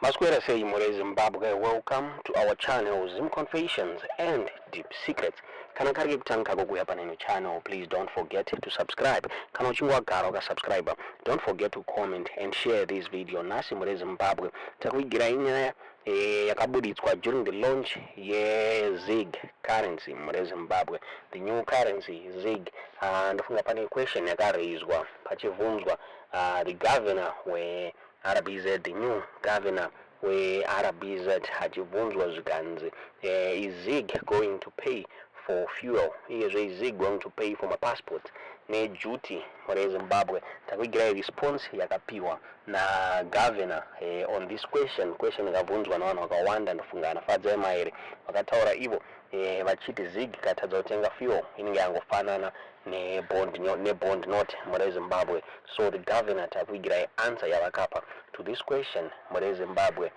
Masquera say More Zimbabwe, welcome to our channel Zim Confessions and Deep Secrets. Kana kari kutanga kukuya pa neno channel, please don't forget to subscribe. Kana uchingwa garo ka subscriber, don't forget to comment and share this video. Nasi More Zimbabwe takuigira inyaya yakabuditswa during the launch ZiG currency More Zimbabwe, the new currency ZiG. Ndofunga pane question yakarizwa pachivunzwa the governor where RBZ, the new governor where RBZ hachibunzwa zvikanzi is ZiG going to pay for fuel? Is ZiG going to pay for my passport ne duty More Zimbabwe? Takuigira response yakapiwa na governor on this question yakabvunzwa navanhu vakawanda. Ndofunga anafadza emaere vakataura ivo vachiti ZiG katadza kutenga fuel inenge yangofanana ne bond note More Zimbabwe. So the governor takuigira answer yavakapa to this question More Zimbabwe.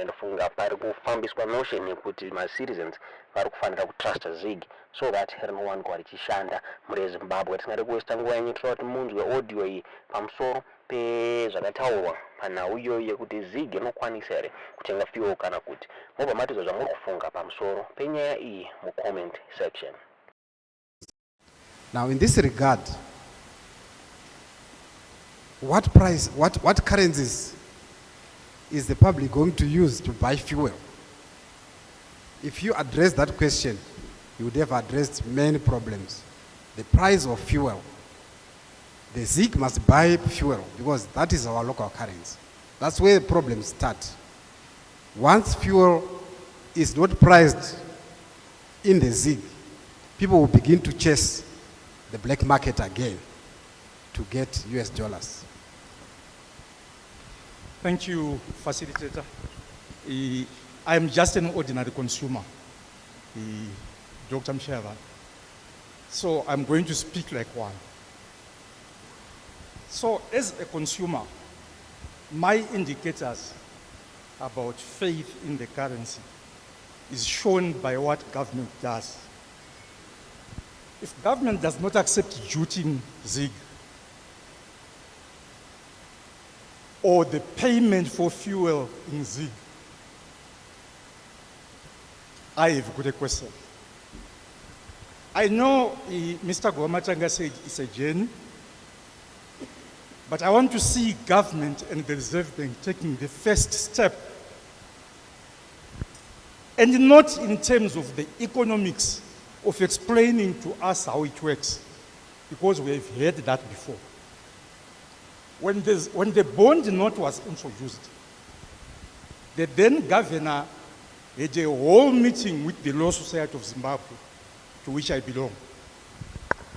Ndofunga pari kufambiswa notion yekuti ma citizens vari kufanira kutrust ZiG so that rinowanikwa richishanda More Zimbabwe. Tisingade kuwesta nguva yenyu kuti munzwe audio iyi pamusoro pezvakataurwa panhau iyoyi yekuti ZiG inokwanisa here kutenga fuel kana kuti mobva matizo zvamuri kufunga pamusoro penyaya iyi mucomment section. Now, in this regard, what currencies is the public going to use to buy fuel? If you address that question, you would have addressed many problems. The price of fuel. The ZiG must buy fuel because that is our local currency. That's where the problems start. Once fuel is not priced in the ZiG, people will begin to chase the black market again to get US dollars. Thank you, facilitator. I am just an ordinary consumer, Dr. Mshava. So I'm going to speak like one. So as a consumer, my indicators about faith in the currency is shown by what government does. If government does not accept duty in ZiG or the payment for fuel in ZiG, I have got a question. I know Mr. Richatenga said it's a journey, but I want to see government and the Reserve Bank taking the first step, and not in terms of the economics of explaining to us how it works, because we have heard that before. When the bond note was introduced, the then governor had a whole meeting with the Law Society of Zimbabwe, to which I belong.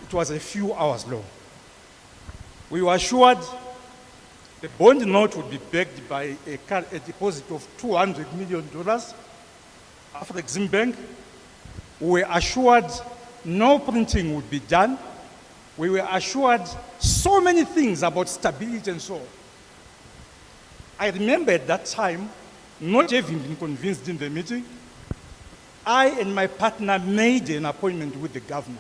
It was a few hours long. We were assured the bond note would be backed by a deposit of $200 million after the Exim Bank. We were assured no printing would be done. We were assured so many things about stability and so on. I remember at that time, not having been convinced in the meeting, I and my partner made an appointment with the governor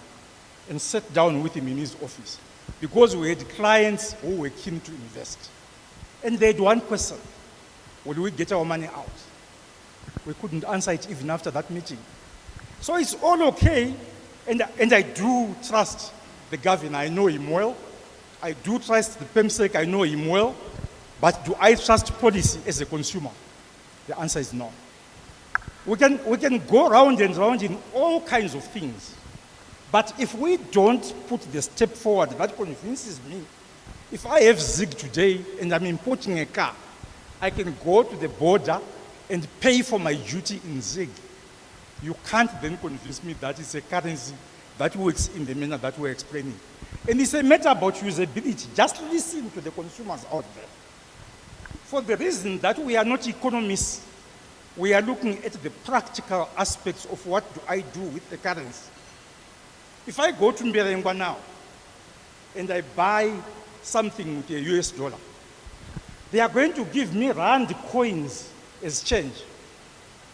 and sat down with him in his office because we had clients who were keen to invest. And they had one question: will we get our money out? We couldn't answer it even after that meeting. So it's all okay, and I do trust the governor. I know him well. I do trust the PEMSEC. I know him well. But do I trust policy as a consumer? The answer is no. We can go round and round in all kinds of things. But if we don't put the step forward that convinces me, if I have ZiG today and I'm importing a car, I can go to the border and pay for my duty in ZiG. You can't then convince me that it's a currency that works in the manner that we're explaining. And it's a matter about usability. Just listen to the consumers out there. For the reason that we are not economists, we are looking at the practical aspects of what do I do with the currency. If I go to Mberengwa now and I buy something with a US dollar, they are going to give me rand coins as change.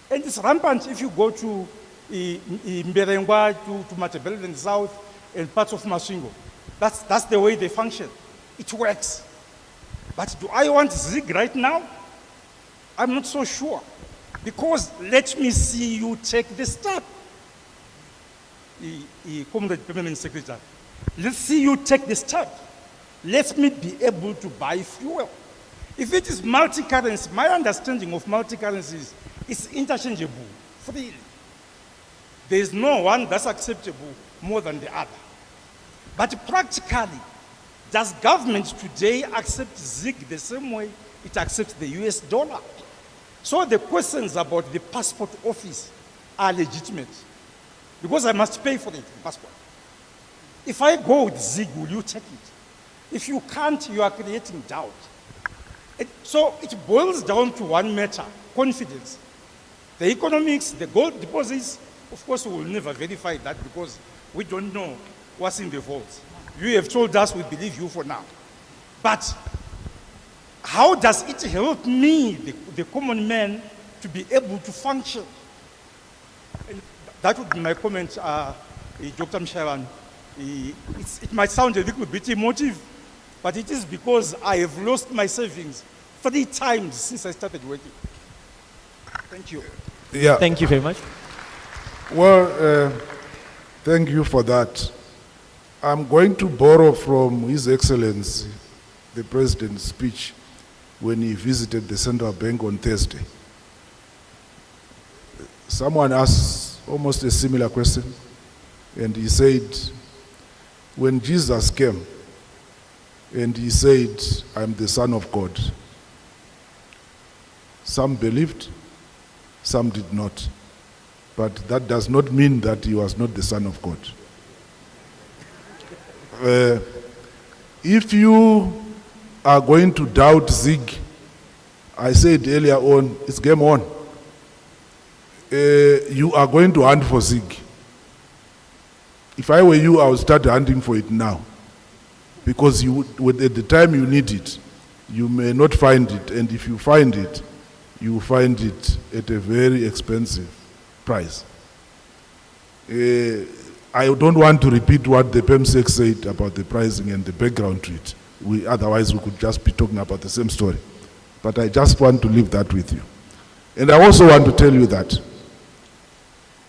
And it's rampant if you go to Mberengwa, to Matabeleland South, and parts of Masvingo. That's the way they function. It works. But do I want ZiG right now? I'm not so sure. Because let me see you take the step. Comrade Permanent Secretary, let's see you take the step. Let me be able to buy fuel. If it is multi-currency, my understanding of multi-currencies is interchangeable, freely. There is no one that's acceptable more than the other. But practically, does government today accept ZiG the same way it accepts the US dollar? So the questions about the passport office are legitimate, because I must pay for the passport. If I go with ZiG, will you take it? If you can't, you are creating doubt. So it boils down to one matter, confidence. The economics, the gold deposits, of course we will never verify that because we don't know what's in the vaults. You have told us we believe you for now. But how does it help me, the common man, to be able to function? And that would be my comment, Dr. Mshawan. It might sound a little bit emotive, but it is because I have lost my savings 3 times since I started working. Thank you. Yeah. Thank you very much. Well, thank you for that. I'm going to borrow from His Excellency, the President's speech when he visited the Central Bank on Thursday. Someone asked almost a similar question, and he said, when Jesus came, and he said, I'm the Son of God, some believed, some did not. But that does not mean that he was not the Son of God. If you are going to doubt ZiG, I said earlier on, it's game on. You are going to hunt for ZiG. If I were you, I would start hunting for it now. Because at the time you need it, you may not find it. And if you find it, you will find it at a very expensive price. I don't want to repeat what the PEMSEC said about the pricing and the background to it. Otherwise, we could just be talking about the same story. But I just want to leave that with you. And I also want to tell you that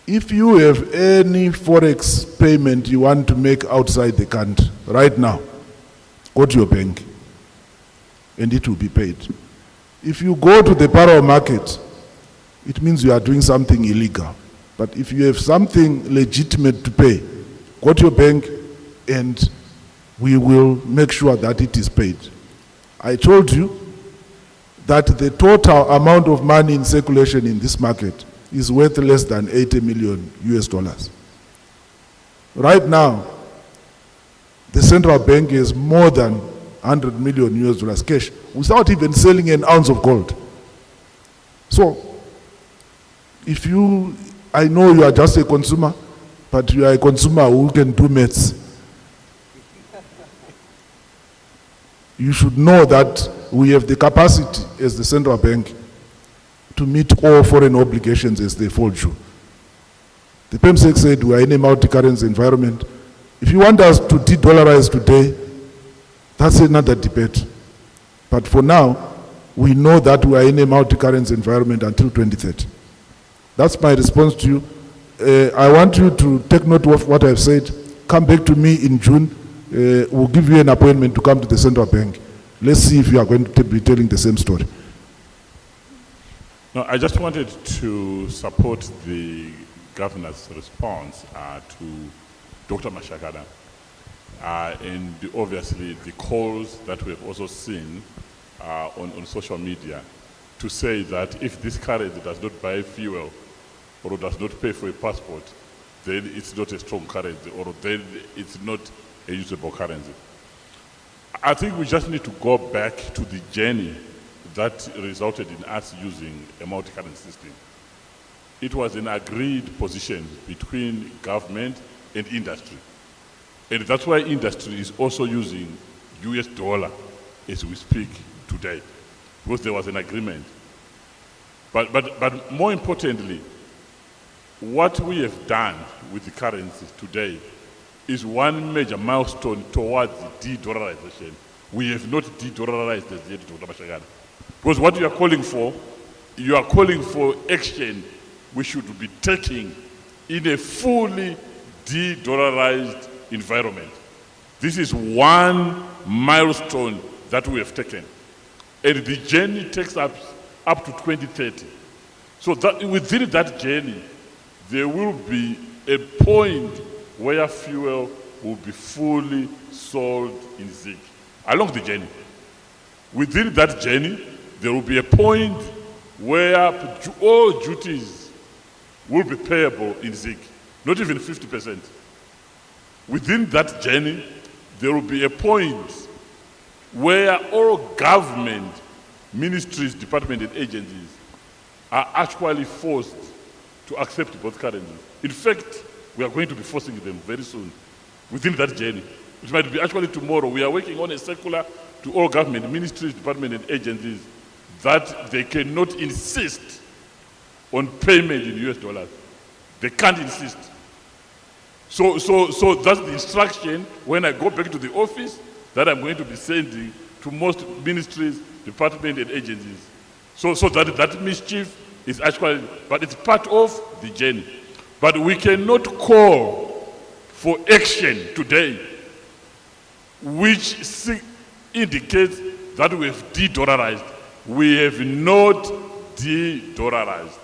if you have any forex payment you want to make outside the country, right now, go to your bank and it will be paid. If you go to the parallel market, it means you are doing something illegal. But if you have something legitimate to pay, go to your bank and we will make sure that it is paid. I told you that the total amount of money in circulation in this market is worth less than 80 million US dollars. Right now, the central bank has more than 100 million US dollars cash without even selling an ounce of gold. So, I know you are just a consumer, but you are a consumer who can do maths. You should know that we have the capacity as the central bank to meet all foreign obligations as they fall due. The PEMSEC said we are in a multi-currency environment. If you want us to de-dollarize today, that's another debate. But for now, we know that we are in a multi-currency environment until 2030. That's my response to you. I want you to take note of what I've said. Come back to me in June. We'll give you an appointment to come to the central bank. Let's see if you are going to be telling the same story. No, I just wanted to support the governor's response to Dr. Mashakada. And obviously the calls that we have also seen on social media to say that if this currency does not buy fuel or does not pay for a passport, then it's not a strong currency or then it's not a usable currency. I think we just need to go back to the journey that resulted in us using a multi-currency system. It was an agreed position between government and industry. And that's why industry is also using US dollar as we speak today, because there was an agreement. But more importantly, what we have done with the currency today is one major milestone towards the de-dollarization. We have not de-dollarized as yet, Dr. Mashagana. Because what you are calling for you are calling for action we should be taking in a fully de-dollarized environment. This is one milestone that we have taken. And the journey takes up to 2030. So that within that journey, there will be a point where fuel will be fully sold in ZiG. Along the journey. Within that journey, there will be a point where all duties will be payable in ZiG, not even 50%. Within that journey, there will be a point where all government, ministries, departments, and agencies are actually forced to accept both currencies. In fact, we are going to be forcing them very soon within that journey. It might be actually tomorrow. We are working on a circular to all government, ministries, departments, and agencies that they cannot insist on payment in US dollars. They can't insist. So that's the instruction when I go back to the office that I'm going to be sending to most ministries, departments, and agencies. So that mischief is actually, but it's part of the journey. But we cannot call for action today which indicates that we have de-dollarized. We have not de-dollarized.